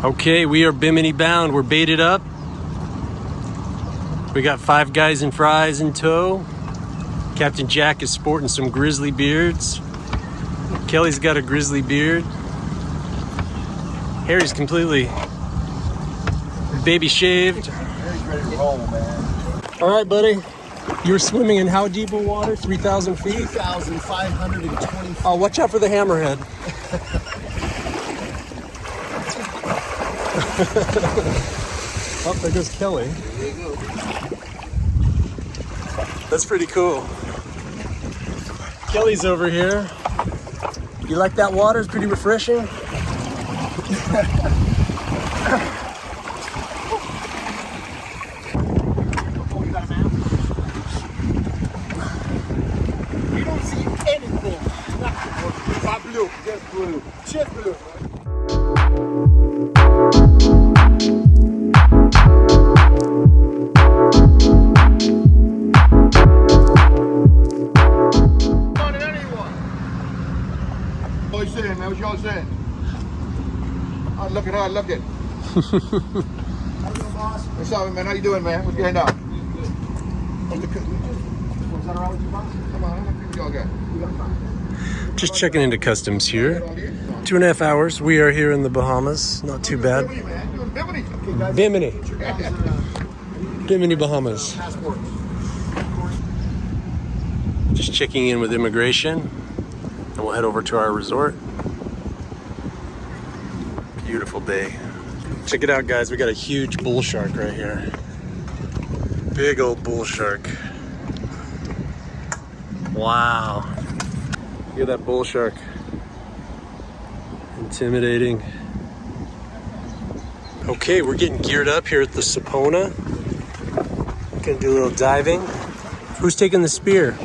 Okay, we are Bimini bound. We're baited up. We got 5 guys and fries in tow. Captain Jack is sporting some grizzly beards. Kelly's got a grizzly beard. Harry's completely baby shaved. Harry's ready to roll, man. All right, buddy. You were swimming in how deep of water? 3,000 feet? 2,520 feet. Oh, watch out for the hammerhead. Oh, there goes Kelly. There you go. That's pretty cool. Kelly's over here. You like that water? It's pretty refreshing. You don't see anything. Nothing. Not blue. Just blue. Just blue. What you saying, man? What y'all saying? Hard looking, hard looking. How you doing, boss? What's up, man? How you doing, man? What's going on? What's the cook? Was that all right with you, boss? Come on, how many people y'all got? We got 5. Just checking into customs here. 2.5 hours. We are here in the Bahamas. Not too bad. Bimini. Bimini Bahamas. Just checking in with immigration. And we'll head over to our resort. Beautiful day. Check it out, guys. We got a huge bull shark right here. Big old bull shark. Wow. Look at that bull shark. Intimidating. Okay, we're getting geared up here at the Sapona. Gonna do a little diving. Who's taking the spear?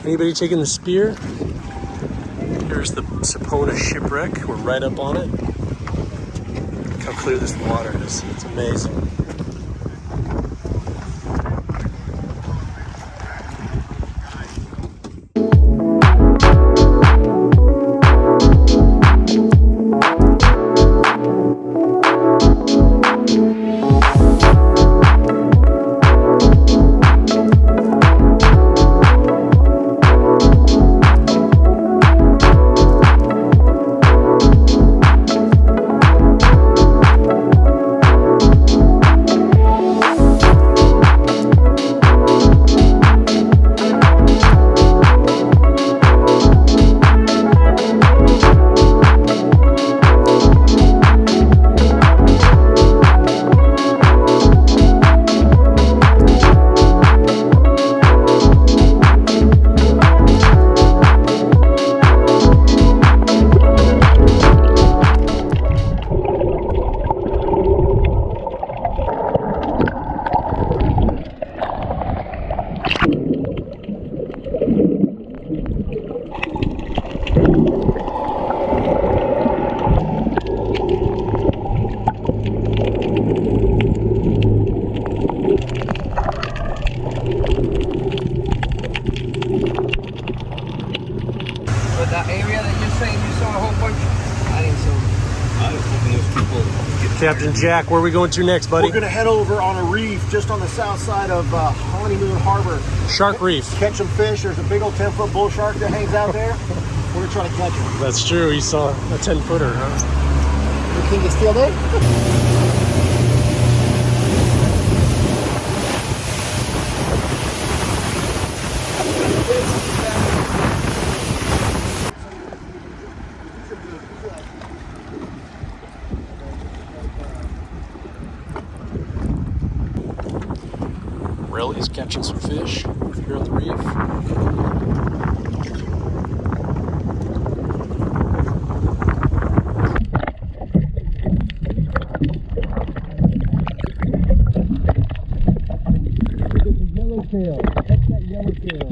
Anybody taking the spear? Here's the Sapona shipwreck. We're right up on it. Look how clear this water is. It's amazing. Captain Jack, where are we going to next, buddy? We're going to head over on a reef just on the south side of Honeymoon Harbor. Shark Reef. Catch some fish. There's a big old 10-foot bull shark that hangs out there. We're going to try to catch him. That's true. You saw a 10-footer, huh? You think it's still there? He's catching some fish here at the reef. Yellowtail. That's that yellowtail.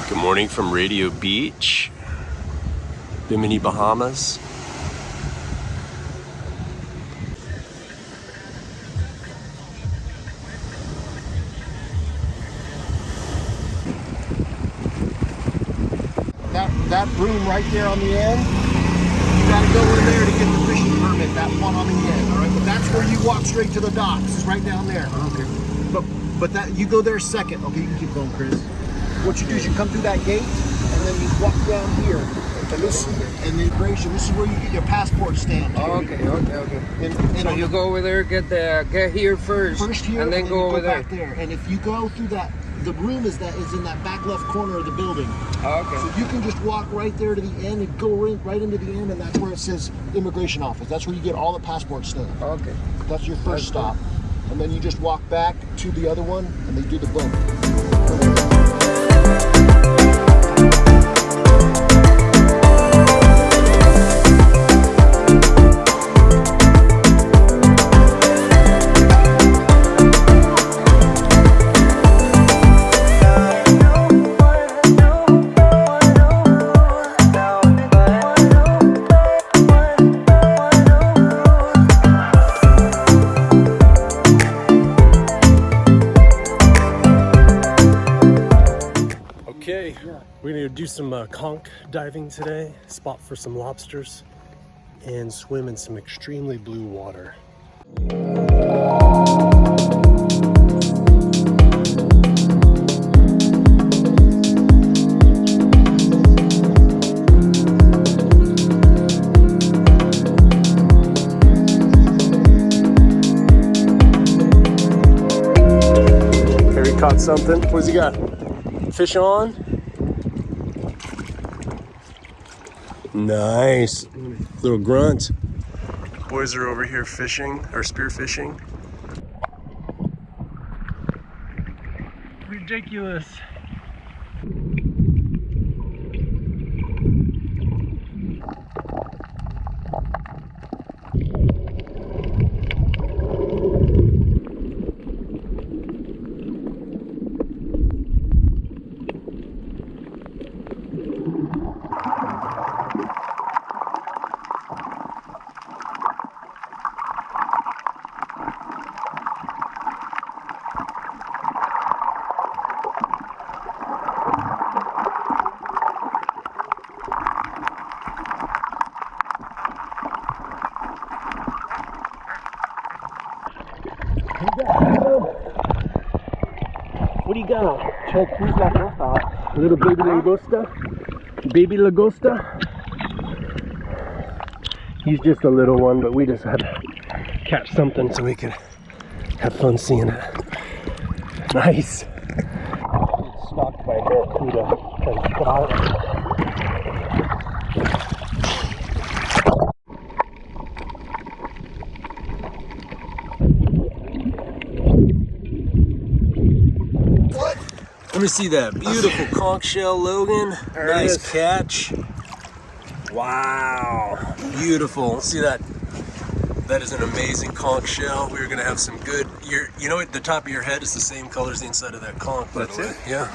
Good morning from Radio Beach, Bimini Bahamas. That room right there on the end, you gotta go in there to get the fishing permit, that one on the end, all right? But that's where you walk straight to the docks, it's right down there. Okay. But that you go there second. Okay, you can keep going, Chris. What you do is you come through that gate, and then you walk down here. And the immigration, this is where you get your passport stamped. Oh, okay. And so you go over there, get here first here, and then go over there. Back there. And if you go through that, the room is in that back left corner of the building. Oh, okay. So you can just walk right there to the end and go right into the end, and that's where it says immigration office. That's where you get all the passport stamped. Okay. That's your first stop. Cool. And then you just walk back to the other one, and they do the book. Okay, we're gonna do some conch diving today, spot for some lobsters, and swim in some extremely blue water. Harry caught something. What's he got? Fish on? Nice. Little grunt. Boys are over here fishing, or spear fishing. Ridiculous. What do you got? Check who's langosta. A little baby langosta? Baby langosta? He's just a little one, but we just had to catch something so we could have fun seeing it. Nice. It's stalked by a barracuda. Let me see that beautiful conch shell, Logan. Nice catch. Wow, beautiful. See that? That is an amazing conch shell. We're gonna have some good. You know, at the top of your head is the same color as the inside of that conch. That's it. Yeah.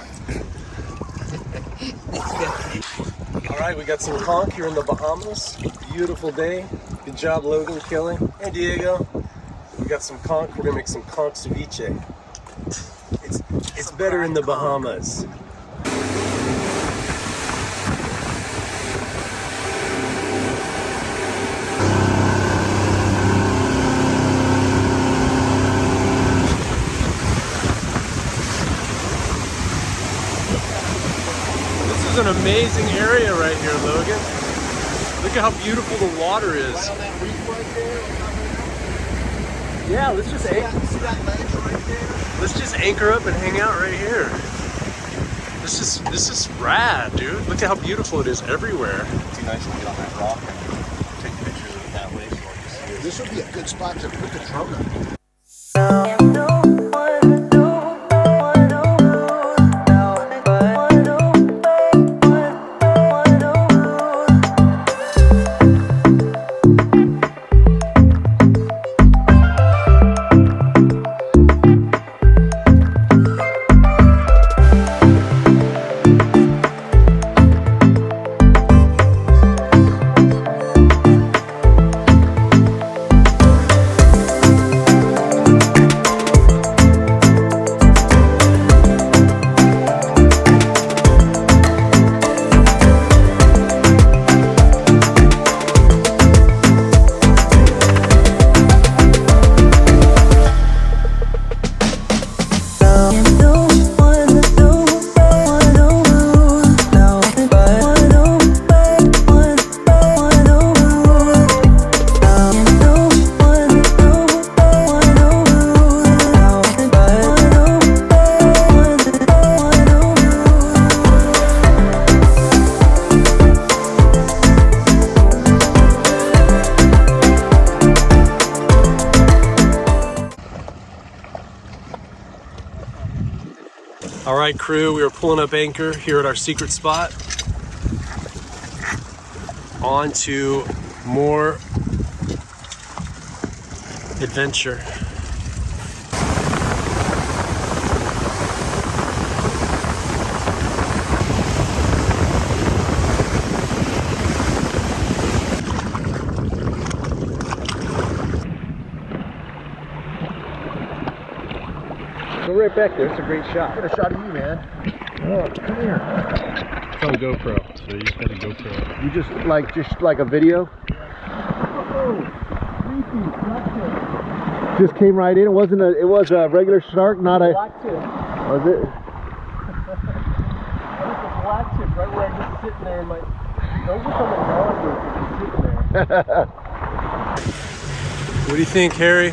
All right, we got some conch here in the Bahamas. Beautiful day. Good job, Logan, killing. Hey, Diego. We got some conch. We're gonna make some conch ceviche. It's better in the Bahamas. This is an amazing area right here, Logan. Look at how beautiful the water is. Right on that reef right there. Yeah, let's just See that ledge right there? Let's just anchor up and hang out right here. This is rad, dude. Look at how beautiful it is everywhere. It'd be nice to get on that rock and take pictures of it that way so I can see it. This would be a good spot to put the drone up. All right, crew, we are pulling up anchor here at our secret spot. On to more adventure. Go right back there. It's a great shot. Get a shot of you, man. Oh, come here. It's on GoPro, so you just got a GoPro. You just like a video? Just came right in. It was a regular shark, not a Black tip. was it? That was a black tip right where I just sitting there in my. Those are some of the just sitting there. What do you think, Harry?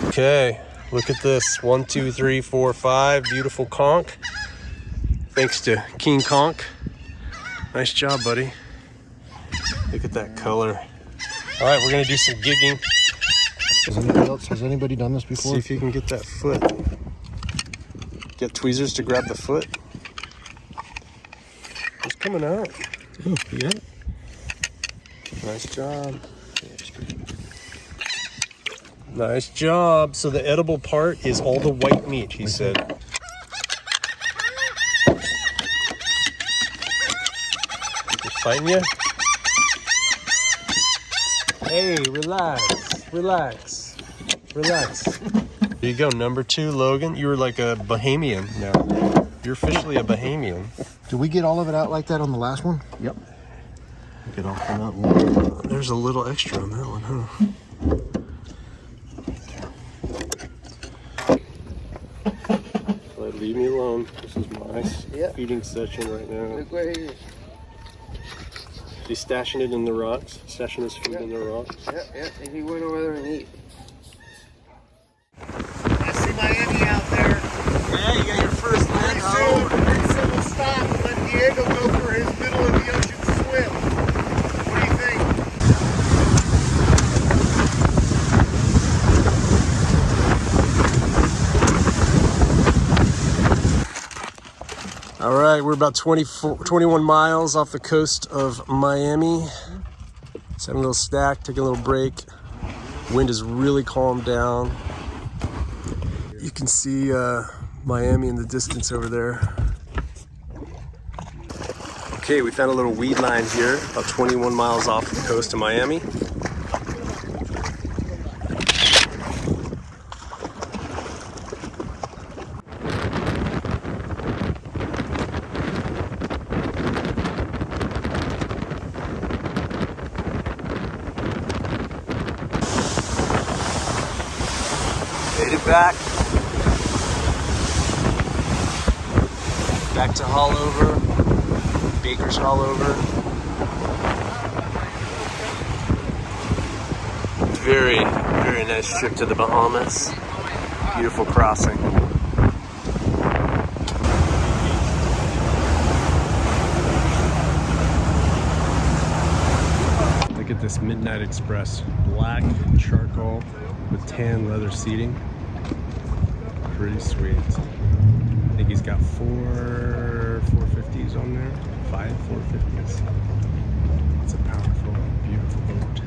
Okay, look at this. 1, 2, 3, 4, 5. Beautiful conch. Thanks to King Conch. Nice job, buddy. Look at that color. All right, we're gonna do some gigging. Has anybody done this before? See if you can get that foot. Get tweezers to grab the foot. It's coming out. Oh, you got it? Nice job. Nice job. So the edible part is all the white meat, he said. Just fighting you? Hey, relax, relax, relax. There you go, number 2, Logan. You're like a Bahamian now. You're officially a Bahamian. Did we get all of it out like that on the last one? Yep. Get off on that one. There's a little extra on that one, huh? Leave me alone. This is my feeding session right now. Look where he is. He's stashing it in the rocks. Stashing his food in the rocks. Yeah, and he went over there and ate. I see Miami out there. Yeah, you got your first land. Pretty soon we'll stop and let Diego go for his middle of the ocean swim. What do you think? All right, we're about 21 miles off the coast of Miami. Just having a little snack, taking a little break. Wind has really calmed down. You can see Miami in the distance over there. Okay, we found a little weed line here, about 21 miles off the coast of Miami. Back to Haulover, Baker's Haulover. Very, very nice trip to the Bahamas. Beautiful crossing. Look at this Midnight Express. Black charcoal with tan leather seating. Pretty sweet. I think he's got 450s on there. 5 450s. It's a powerful, beautiful boat.